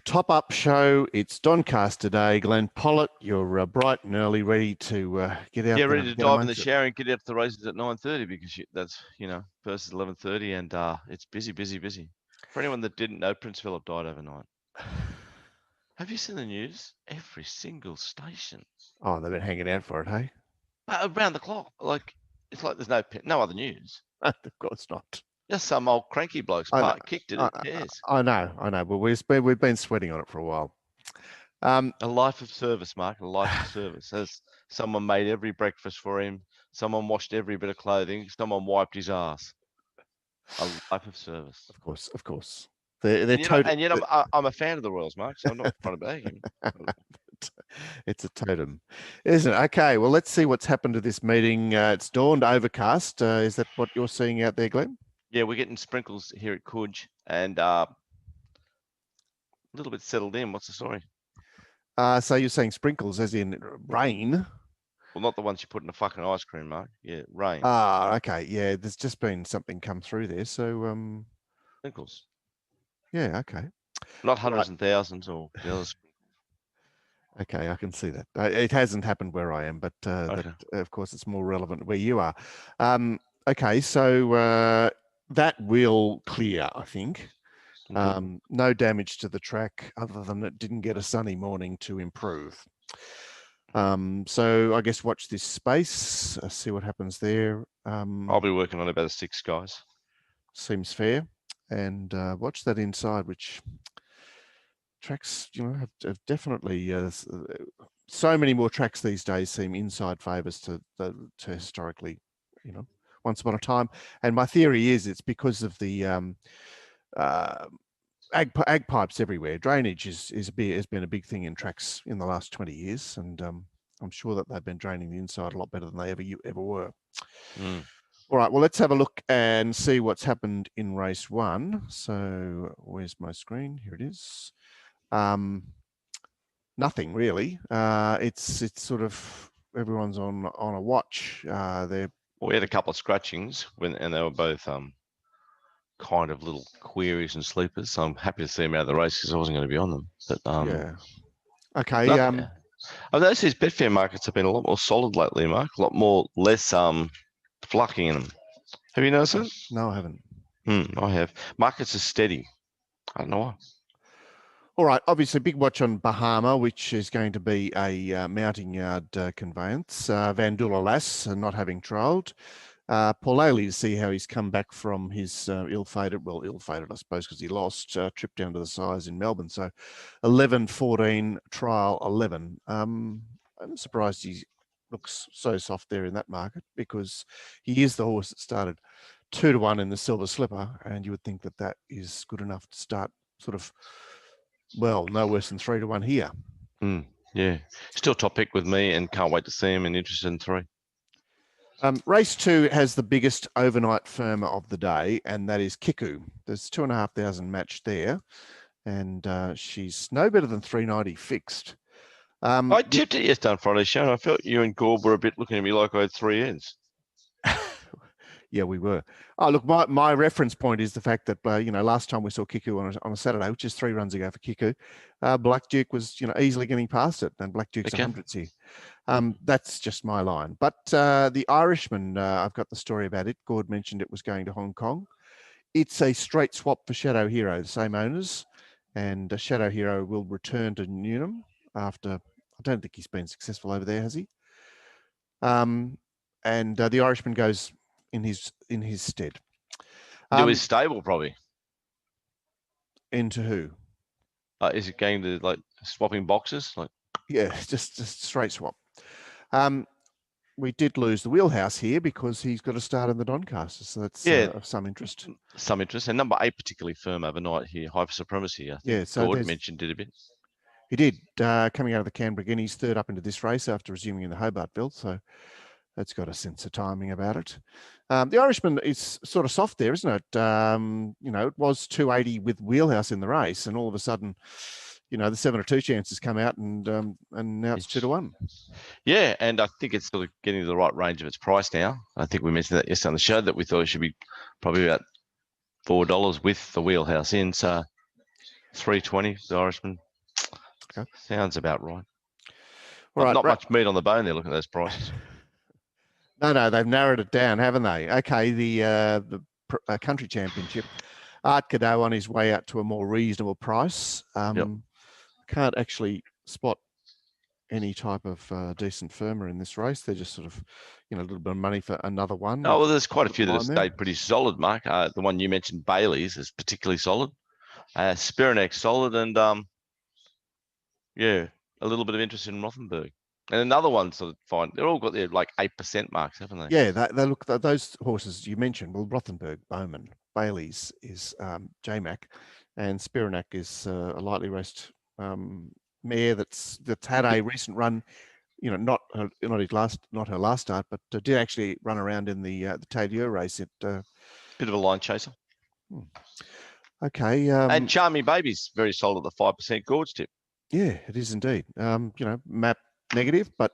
Top-up show. It's Doncaster Day. Glenn Pollitt, you're bright and early, ready to get out there. Ready to dive in the shower and get out to the races at 9:30 because that's, first is 11:30 and it's busy. For anyone that didn't know, Prince Philip died overnight. Have you seen the news? Every single station. Oh, they've been hanging out for it, hey? Around the clock. It's like there's no other news. Of course not. Just some old cranky blokes kicked it. Yes. I know, but we've been sweating on it for a while. A life of service, Mark. A life of service. As someone made every breakfast for him, someone washed every bit of clothing, someone wiped his ass. A life of service. Of course. And yet I'm a fan of the Royals, Mark. So I'm not trying to bag him. It's a totem, isn't it? Okay, well, let's see what's happened to this meeting. It's dawned overcast. Is that what you're seeing out there, Glenn? Yeah, we're getting sprinkles here at Coogee and a little bit settled in. What's the story? So you're saying sprinkles as in rain? Well, not the ones you put in a fucking ice cream, Mark. Yeah, rain. Okay. Yeah, there's just been something come through there. So sprinkles. Yeah, okay. Not hundreds and thousands or the others. Okay, I can see that. It hasn't happened where I am, but okay. Of course, it's more relevant where you are. Okay, so that will clear, I think. No damage to the track other than it didn't get a sunny morning to improve. So I guess watch this space, see what happens there. I'll be working on about a 6, guys. Seems fair. And watch that inside, which tracks, have definitely so many more tracks these days seem inside favours to historically, once upon a time. And my theory is it's because of the ag pipes everywhere. Drainage has been a big thing in tracks in the last 20 years, and I'm sure that they've been draining the inside a lot better than they ever were. All right, well, let's have a look and see what's happened in race 1. So where's my screen? Here it is. Nothing really. It's sort of everyone's on a watch. We had a couple of scratchings and they were both kind of little queries and sleepers. So I'm happy to see them out of the race because I wasn't going to be on them. But yeah. Okay. I've noticed these Betfair markets have been a lot more solid lately, Mark. A lot less flucking in them. Have you noticed it? No, I haven't. I have. Markets are steady. I don't know why. All right. Obviously, big watch on Bahama, which is going to be a mounting yard conveyance. Vandula Lass not having trialled. Paul Ailey to see how he's come back from his ill-fated, I suppose, because he lost, trip down to the size in Melbourne. So 11-14, trial 11. I'm surprised he looks so soft there in that market because he is the horse that started 2-1 in the Silver Slipper, and you would think that that is good enough to start sort of, well, no worse than 3-1 here. Yeah, still top pick with me and can't wait to see him and interested in 3. Race 2 has the biggest overnight firmer of the day, and that is Kiku. There's 2,500 matched there, and she's no better than 390 fixed. I tipped it yesterday on Friday's show, and I felt you and Gorb were a bit looking at me like I had 3 ends. Yeah, we were. Oh, look, my reference point is the fact that, last time we saw Kiku on a Saturday, which is 3 runs ago for Kiku, Black Duke was, easily getting past it, and Black Duke's 100s here. That's just my line. But the Irishman, I've got the story about it. Gord mentioned it was going to Hong Kong. It's a straight swap for Shadow Hero, the same owners, and Shadow Hero will return to Newnham after, I don't think he's been successful over there, has he? And the Irishman goes in his stead. Into his stable, probably. Into who? Is it going to swapping boxes? Yeah, just straight swap. We did lose the Wheelhouse here because he's got to start in the Doncaster, so that's of some interest. Some interest, and number 8 particularly firm overnight here, Hyper Supremacy. I think so Gordon mentioned it a bit. He did, coming out of the Canberra Guineas, 3rd up into this race after resuming in the Hobart Belt, so that's got a sense of timing about it. The Irishman is sort of soft there, isn't it? It was 280 with Wheelhouse in the race, and all of a sudden, the 7-2 chances come out, and now it's 2-1. Yeah, and I think it's sort of getting to the right range of its price now. I think we mentioned that yesterday on the show that we thought it should be probably about $4 with the Wheelhouse in. So 320, the Irishman. Okay. Sounds about right. All right. Not much meat on the bone there. Looking at those prices. No, they've narrowed it down, haven't they? Okay, the country championship. Art Cadeau on his way out to a more reasonable price. Can't actually spot any type of decent firmer in this race. They're just sort of, a little bit of money for another one. Oh, well, there's quite a few that have stayed pretty solid, Mark. The one you mentioned, Bailey's, is particularly solid. Spirinek's solid, and a little bit of interest in Rothenberg. And another one sort of fine. They're all got their like 8% marks, haven't they? Yeah, they look, those horses you mentioned. Well, Rothenberg, Bowman, Bailey's is JMac, and Spiranak is a lightly raced mare that's had a recent run. Not her last start, but did actually run around in the Tadieu race. Bit of a line chaser. Okay. And Charming Baby's very solid at the 5% gorge tip. Yeah, it is indeed. Map negative, but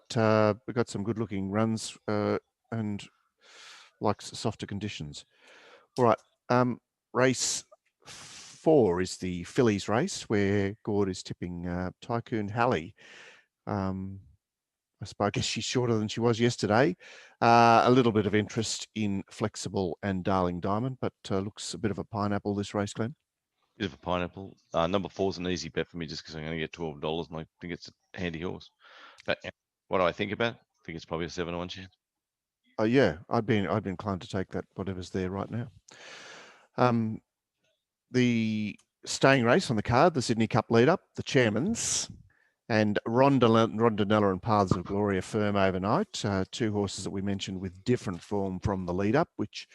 we've got some good-looking runs and likes softer conditions. All right. Race 4 is the fillies race, where Gord is tipping Tycoon Halley. I guess she's shorter than she was yesterday. A little bit of interest in Flexible and Darling Diamond, but looks a bit of a pineapple this race, Glenn. Bit of a pineapple. Number 4 is an easy bet for me just because I'm going to get $12 and I think it's a handy horse. But what do I think about it? I think it's probably a 7-1 chance. Oh yeah, I'd be inclined to take that, whatever's there right now. The staying race on the card, the Sydney Cup lead-up, the Chairman's, and Rondinella and Paths of Glory are firm overnight. 2 horses that we mentioned with different form from the lead-up, which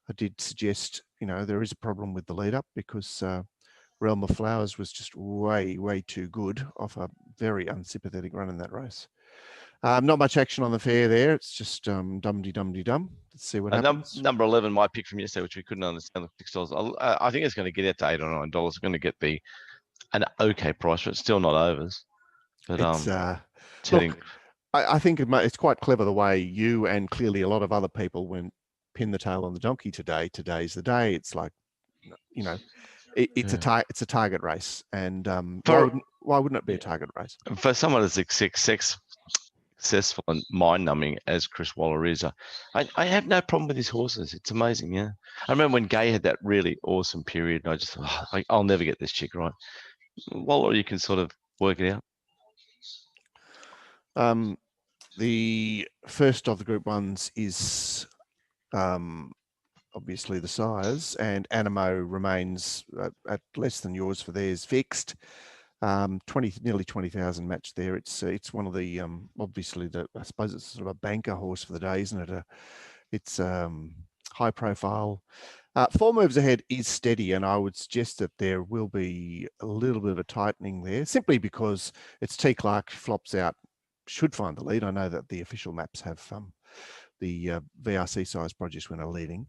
I did suggest, there is a problem with the lead-up because Realm of Flowers was just way, way too good off a very unsympathetic run in that race. Not much action on the fair there. It's just dum-de-dum-de-dum. Let's see what happens. Number 11, my pick from yesterday, which we couldn't understand, $6. I think it's going to get out to $8 or $9. It's going to get an okay price, but still not overs. But look, I think it's quite clever the way you and clearly a lot of other people went pin the tail on the donkey today. Today's the day. It's like, it's a target race, and why wouldn't it be a target race? For someone as successful and mind-numbing as Chris Waller is, I have no problem with his horses. It's amazing, yeah. I remember when Gay had that really awesome period, and I just thought, I'll never get this chick right. Waller, you can sort of work it out. The first of the Group 1s is obviously the sires, and Animo remains at less than yours for theirs fixed. Nearly 20,000 match there. It's one of the obviously I suppose it's sort of a banker horse for the day, isn't it? It's high profile. 4 moves ahead is steady, and I would suggest that there will be a little bit of a tightening there, simply because it's T. Clark flops out, should find the lead. I know that the official maps have the VRC size produce winner leading.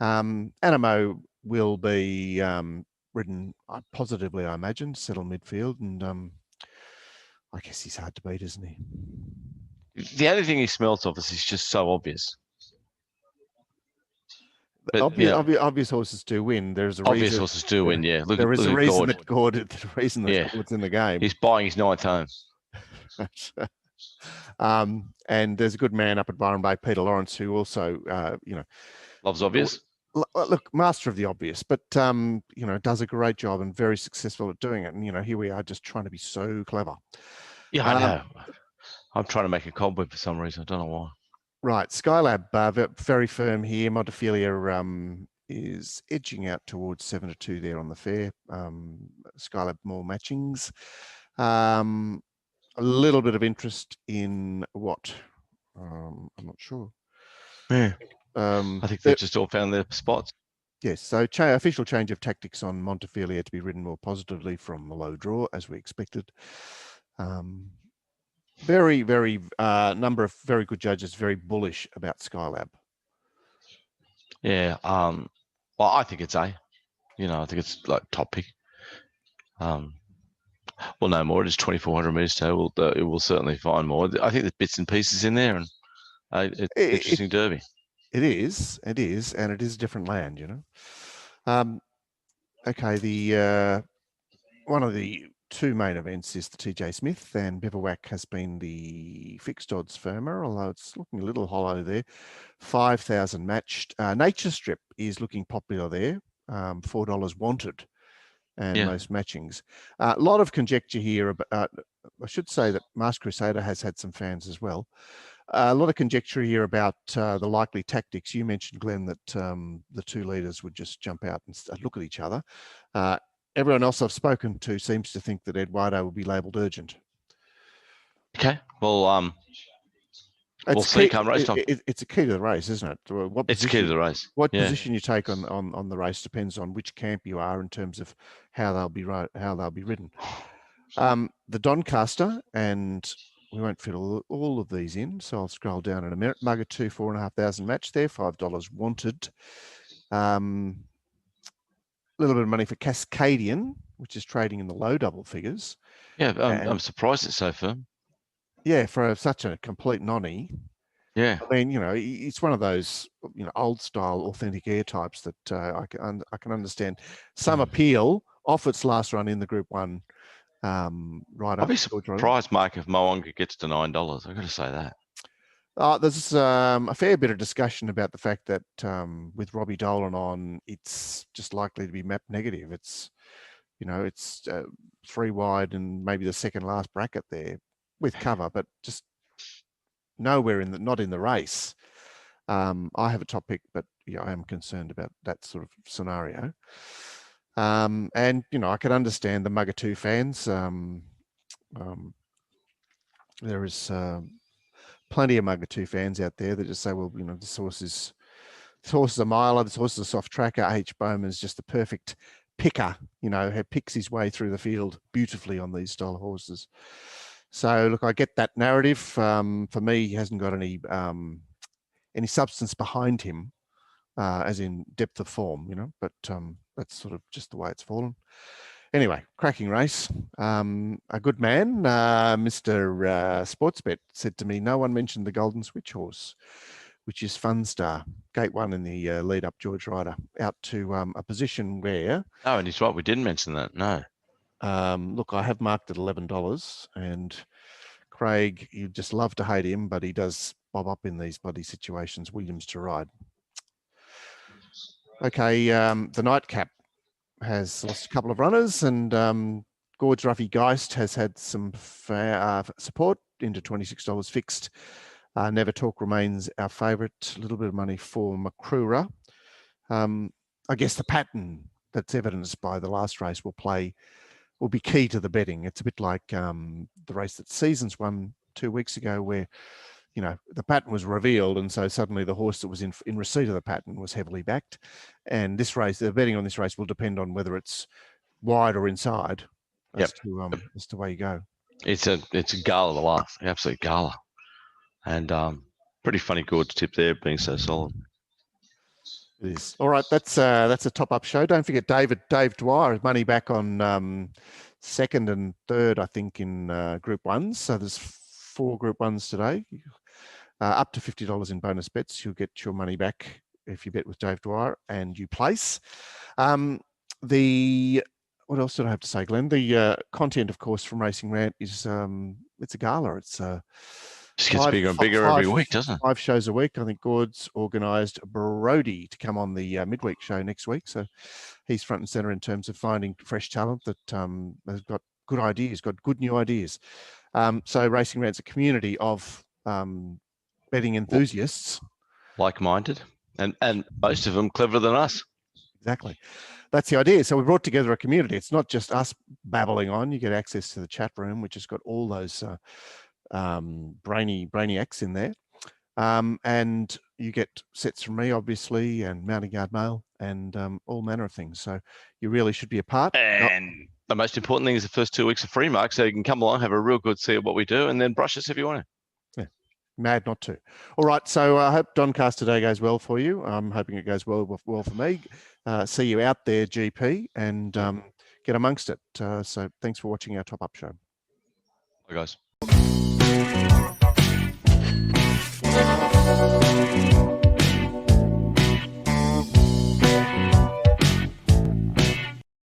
Animo will be ridden positively, I imagine, settle midfield, and I guess he's hard to beat, isn't he? The only thing he smells of is he's just so obvious. But, obvious horses do win. There's a obvious reason. Horses do win, yeah. There is a reason that Gord's in the game. He's buying his 9th home. And there's a good man up at Byron Bay, Peter Lawrence, who also, loves obvious. Look, master of the obvious, but does a great job and very successful at doing it. And here we are, just trying to be so clever. Yeah, I know. I'm trying to make a cobweb for some reason. I don't know why. Right, Skylab very firm here. Montefilia is edging out towards 7-2 there on the fair. Skylab more matchings. A little bit of interest in what? I'm not sure. Yeah. I think they've just all found their spots. Yes, so official change of tactics on Montefilia to be ridden more positively from a low draw, as we expected. Very, very number of very good judges, very bullish about Skylab. Yeah, well, I think it's A. I think it's like top pick. Well, no more. It is 2,400 meters, so it will certainly find more. I think there's bits and pieces in there, and it's interesting derby. It is, and it is a different land, Okay, the one of the two main events is the TJ Smith, and Bivouac has been the fixed odds firmer, although it's looking a little hollow there. 5,000 matched. Nature Strip is looking popular there. $4 wanted, and most matchings. A lot of conjecture here about, I should say that Masked Crusader has had some fans as well. A lot of conjecture here about the likely tactics. You mentioned, Glenn, that the two leaders would just jump out and look at each other. Everyone else I've spoken to seems to think that Eduardo will be labelled urgent. Okay, well, we'll see come race time. It's a key to the race, isn't it? It's key to the race. What position you take on the race depends on which camp you are in terms of how they'll be ridden. The Doncaster, and we won't fit all of these in, so I'll scroll down in a minute. Mugger 2, 4,500 match there, $5 wanted. A little bit of money for Cascadian, which is trading in the low double figures. Yeah, I'm surprised it's so firm. Yeah, for such a complete nonny. Yeah, I mean, it's one of those, old style authentic air types that I can understand some appeal off its last run in the Group 1 right up. I'll be surprised, Mark, if Moonga gets to $9. I've got to say that. There's a fair bit of discussion about the fact that with Robbie Dolan on, it's just likely to be mapped negative. It's, it's 3 wide and maybe the second last bracket there with cover, but just nowhere not in the race. I have a top pick, but I am concerned about that sort of scenario. And I can understand the Mugger 2 fans. There is plenty of Mugger 2 fans out there that just say, well, this horse is a miler, this horse is a soft tracker. H. Bowman is just the perfect picker, he picks his way through the field beautifully on these style of horses. So look, I get that narrative. For me, he hasn't got any substance behind him, as in depth of form, but that's sort of just the way it's fallen. Anyway, cracking race. A good man, Mr. Sportsbet, said to me, no one mentioned the Golden Switch horse, which is Funstar, gate 1 in the lead up George Ryder, out to a position where... Oh, and he's right, we didn't mention that, no. Look, I have marked at $11, and Craig, you'd just love to hate him, but he does bob up in these bloody situations. Williams to ride. Okay, the Nightcap has lost a couple of runners, and Gord's Ruffy Geist has had some support into $26 fixed. Never Talk remains our favourite. A little bit of money for Macrura. I guess the pattern that's evidenced by the last race will be key to the betting. It's a bit like the race that Seasons won 2 weeks ago, where the pattern was revealed, and so suddenly the horse that was in receipt of the pattern was heavily backed. And this race, the betting on this race will depend on whether it's wide or inside as to where you go. It's a gala, the last absolute gala, and pretty funny Gord's tip there, being so solid. It is. All right, that's a top-up show. Don't forget Dave Dwyer, money back on second and third, I think, in Group 1s. So there's 4 Group 1s today. Up to $50 in bonus bets. You'll get your money back if you bet with Dave Dwyer and you place. What else did I have to say, Glenn? The content, of course, from Racing Rant is it's a gala. It's just gets bigger and bigger every week, doesn't it? 5 shows a week. I think Gord's organised Brody to come on the midweek show next week. So he's front and centre in terms of finding fresh talent that has got good ideas, got good new ideas. So Racing Rant's a community of betting enthusiasts. Like-minded, and most of them cleverer than us. Exactly. That's the idea. So we brought together a community. It's not just us babbling on. You get access to the chat room, which has got all those brainiacs in there. And you get sets from me, obviously, and Mounting Yard Mail, and all manner of things. So you really should be a part. And the most important thing is the first 2 weeks of free, Mark, so you can come along, have a real good see of what we do, and then brush us if you want to. Yeah, mad not to. All right, so I hope Doncaster today goes well for you. I'm hoping it goes well for me. See you out there, GP, and get amongst it. So thanks for watching our top-up show. Bye, guys.